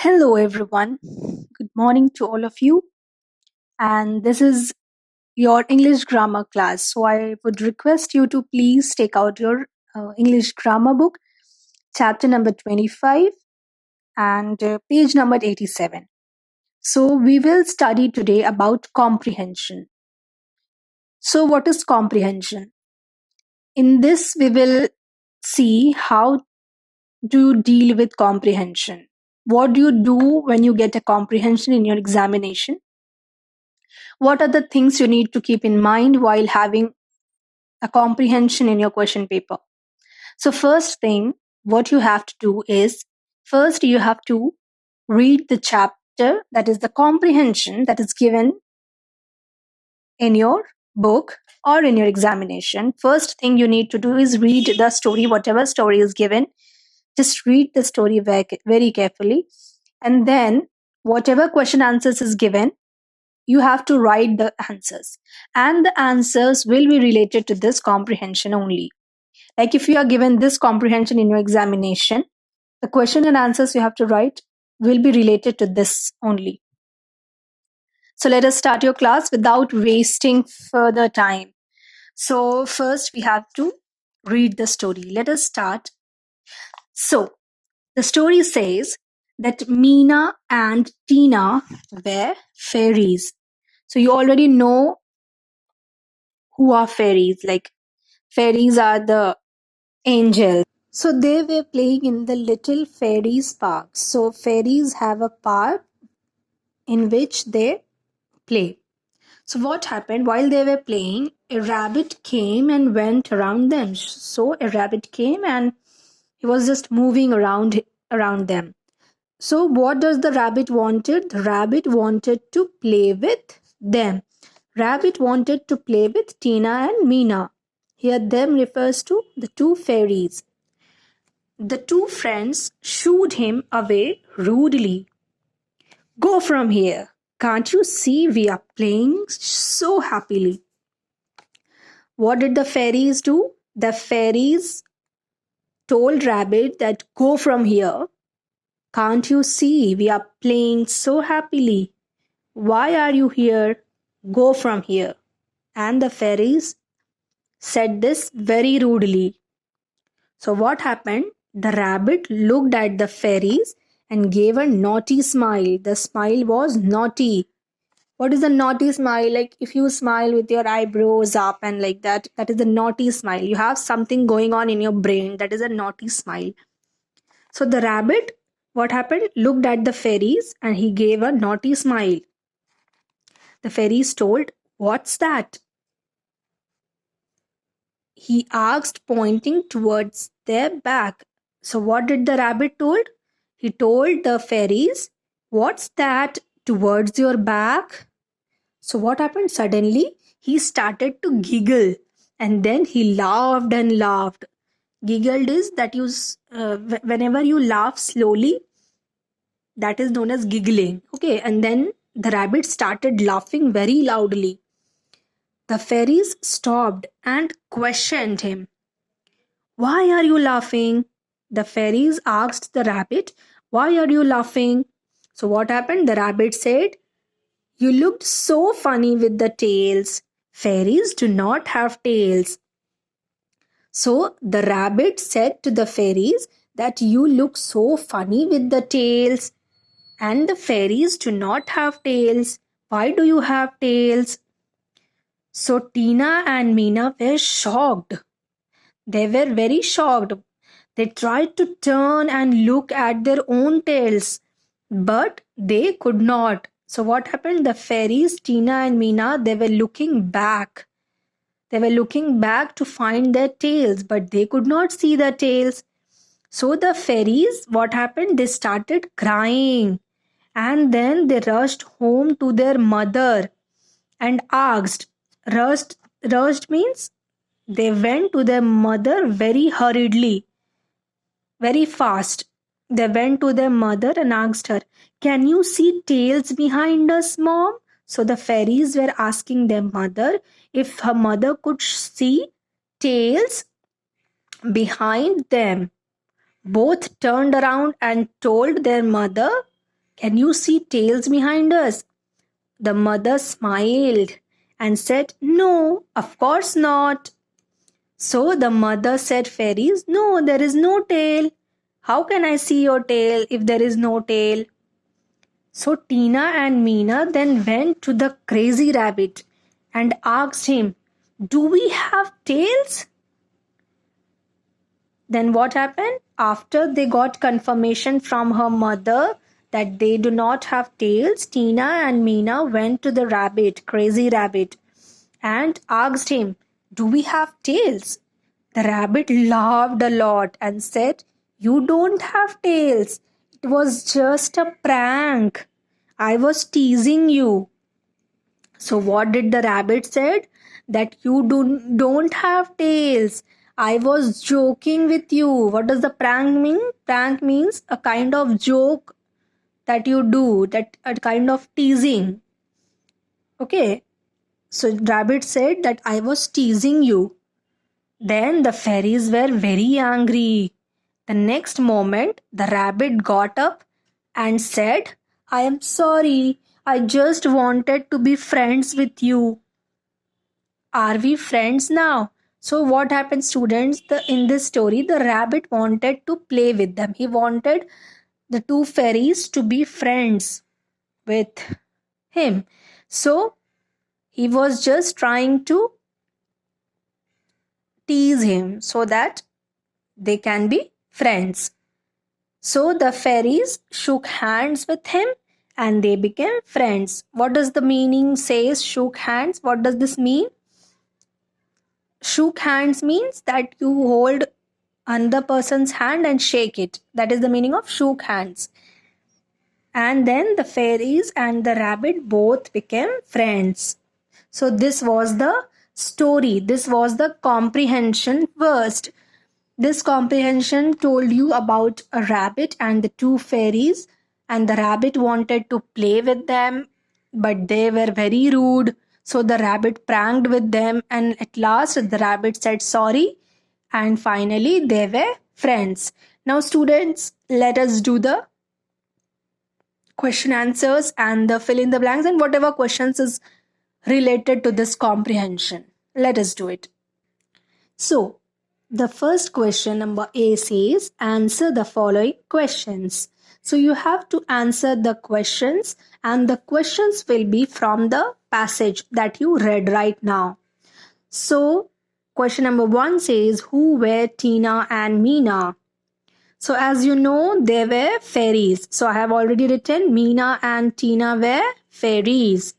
Hello, everyone. Good morning to all of you. And this is your English grammar class. So, I would request you to please take out your English grammar book, chapter number 25 and page number 87. So, we will study today about comprehension. So, what is comprehension? In this, we will see how do you deal with comprehension. What do you do when you get a comprehension in your examination? What are the things you need to keep in mind while having a comprehension in your question paper? So, first thing, what you have to do is first you have to read the chapter, that is the comprehension that is given in your book or in your examination. First thing you need to do is read the story, whatever story is given. Just read the story very carefully. And then, whatever question answers is given, you have to write the answers, and the answers will be related to this comprehension only. Like if you are given this comprehension in your examination, the question and answers you have to write will be related to this only. So let us start your class without wasting further time. So first we have to read the story. Let us start. So the story says that Meena and Tina were fairies. So you already know who are fairies. Like fairies are the angels. So they were playing in the little fairies park. So fairies have a park in which they play. So what happened while they were playing? A rabbit came and went around them. So a rabbit came and he was just moving around them. So what does the rabbit wanted? The rabbit wanted to play with them. Rabbit wanted to play with Tina and Meena. Here them refers to the two fairies. The two friends shooed him away rudely. Go from here. Can't you see we are playing so happily? What did the fairies do? The fairies told Rabbit that go from here. Can't you see we are playing so happily? Why are you here? Go from here. And the fairies said this very rudely. So what happened? The rabbit looked at the fairies and gave a naughty smile. The smile was naughty. What is a naughty smile? Like if you smile with your eyebrows up and like that, that is a naughty smile. You have something going on in your brain. That is a naughty smile. So the rabbit, what happened? Looked at the fairies and he gave a naughty smile. The fairies told, "What's that?" He asked, pointing towards their back. So what did the rabbit told? He told the fairies, "What's that towards your back?" So what happened? Suddenly he started to giggle and then he laughed and laughed. Giggled is that whenever you laugh slowly, that is known as giggling. Okay, and then the rabbit started laughing very loudly. The fairies stopped and questioned him. Why are you laughing? The fairies asked the rabbit, Why are you laughing? So what happened? The rabbit said, You looked so funny with the tails. Fairies do not have tails. So the rabbit said to the fairies that you look so funny with the tails. And the fairies do not have tails. Why do you have tails? So Tina and Meena were shocked. They were very shocked. They tried to turn and look at their own tails, but they could not. So what happened? The fairies, Tina and Meena, they were looking back. They were looking back to find their tails, but they could not see their tails. So the fairies, what happened? They started crying. And then they rushed home to their mother and asked. Rushed means they went to their mother very hurriedly, very fast. They went to their mother and asked her, Can you see tails behind us, mom? So the fairies were asking their mother if her mother could see tails behind them. Both turned around and told their mother Can you see tails behind us? The mother smiled and said, No, of course not. So the mother said, Fairies, no, there is no tail. How can I see your tail if there is no tail? So Tina and Meena then went to the crazy rabbit and asked him, Do we have tails? Then what happened? After they got confirmation from her mother that they do not have tails, Tina and Meena went to the rabbit, crazy rabbit, and asked him, Do we have tails? The rabbit laughed a lot and said, You don't have tails. It was just a prank. I was teasing you. So what did the rabbit said? That you don't have tails. I was joking with you. What does the prank mean? Prank means a kind of joke that you do, that a kind of teasing. Okay. So rabbit said that I was teasing you. Then the fairies were very angry. The next moment, the rabbit got up and said, I am sorry. I just wanted to be friends with you. Are we friends now? So what happened, students? In this story, the rabbit wanted to play with them. He wanted the two fairies to be friends with him. So he was just trying to tease him so that they can be friends. So the fairies shook hands with him and they became friends. What does the meaning says shook hands? What does this mean? Shook hands means that you hold another person's hand and shake it. That is the meaning of shook hands. And then the fairies and the rabbit both became friends. So this was the story. This was the comprehension first. This comprehension told you about a rabbit and the two fairies, and the rabbit wanted to play with them, but they were very rude. So the rabbit pranked with them, and at last the rabbit said sorry, and finally they were friends. Now, students, let us do the question answers and the fill in the blanks and whatever questions is related to this comprehension. Let us do it. So, the first question, number A, says answer the following questions. So you have to answer the questions, and the questions will be from the passage that you read right now. So question number 1 says, who were Tina and Meena? So as you know, they were fairies. So I have already written Meena and Tina were fairies.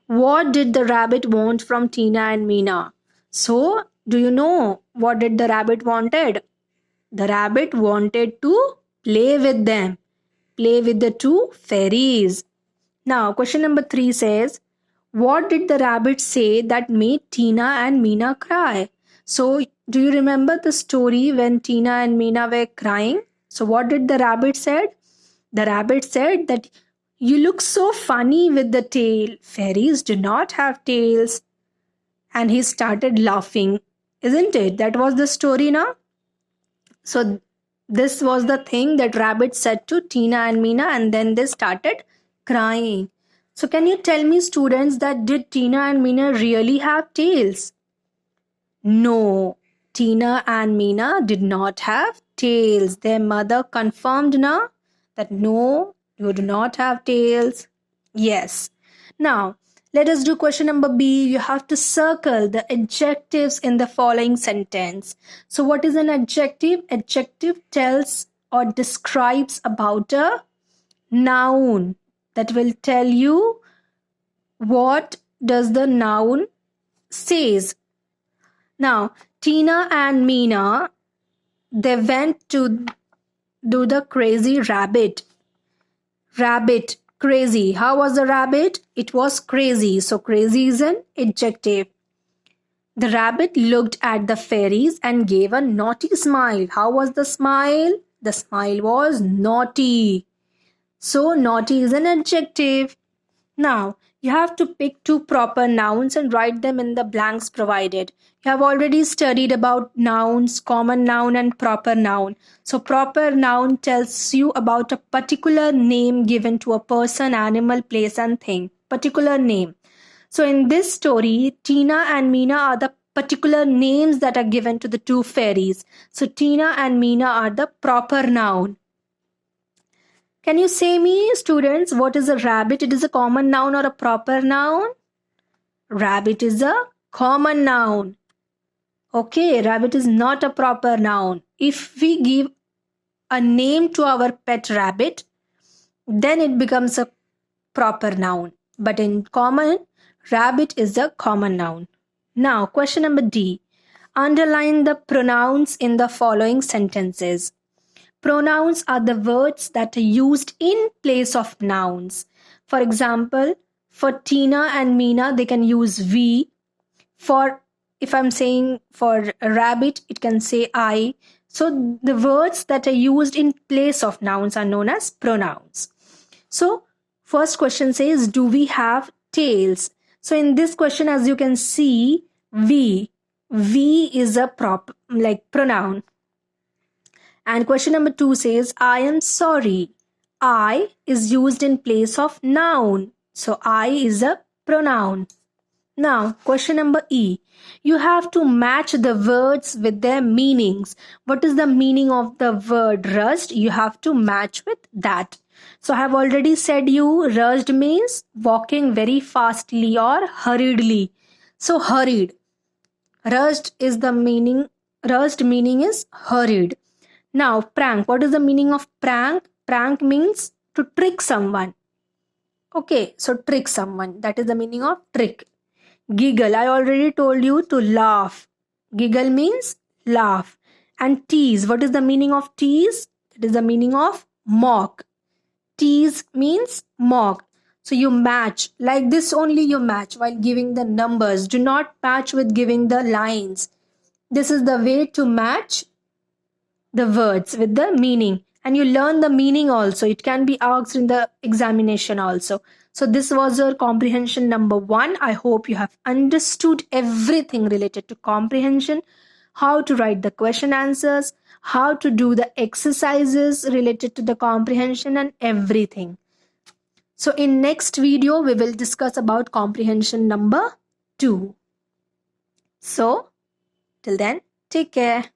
What did the rabbit want from Tina and Meena? So do you know what did the rabbit wanted? The rabbit wanted to play with them. Play with the two fairies. Now, question number 3 says, what did the rabbit say that made Tina and Meena cry? So, do you remember the story when Tina and Meena were crying? So, what did the rabbit said? The rabbit said that you look so funny with the tail. Fairies do not have tails. And he started laughing. Isn't it? That was the story now. So this was the thing that rabbit said to Tina and Meena, and then they started crying. So can you tell me, students, that did Tina and Meena really have tails? No, Tina and Meena did not have tails. Their mother confirmed now that no, you do not have tails. Yes. Now, let us do question number B. You have to circle the adjectives in the following sentence. So what is an adjective? Adjective tells or describes about a noun. That will tell you what does the noun says. Now, Tina and Meena, they went to do the crazy rabbit. Rabbit. Crazy. How was the rabbit? It was crazy. So crazy is an adjective. The rabbit looked at the fairies and gave a naughty smile. How was the smile? The smile was naughty. So naughty is an adjective. Now, You have to pick two proper nouns and write them in the blanks provided. You have already studied about nouns, common noun and proper noun. So proper noun tells you about a particular name given to a person, animal, place and thing. Particular name. So in this story, Tina and Meena are the particular names that are given to the two fairies. So Tina and Meena are the proper noun. Can you say me, students, what is a rabbit? It is a common noun or a proper noun? Rabbit is a common noun. Okay, rabbit is not a proper noun. If we give a name to our pet rabbit, then it becomes a proper noun. But in common, rabbit is a common noun. Now, question number D. Underline the pronouns in the following sentences. Pronouns are the words that are used in place of nouns. For example, for Tina and Meena, they can use we. For, if I'm saying for a rabbit, it can say I. So the words that are used in place of nouns are known as pronouns. So first question says, do we have tails? So in this question, as you can see, we is a pronoun. And question number 2 says, I am sorry. I is used in place of noun. So I is a pronoun. Now, question number E. You have to match the words with their meanings. What is the meaning of the word rushed? You have to match with that. So I have already said you, rushed means walking very fastly or hurriedly. So hurried. Rushed is the meaning. Rushed meaning is hurried. Now, prank. What is the meaning of prank? Prank means to trick someone. Okay, so trick someone. That is the meaning of trick. Giggle. I already told you to laugh. Giggle means laugh. And tease. What is the meaning of tease? It is the meaning of mock. Tease means mock. So you match. Like this only you match while giving the numbers. Do not match with giving the lines. This is the way to match the words with the meaning, and you learn the meaning also. It can be asked in the examination also. So this was your comprehension number 1. I hope you have understood everything related to comprehension, how to write the question answers, how to do the exercises related to the comprehension and everything. So in next video we will discuss about comprehension number 2. So till then, take care.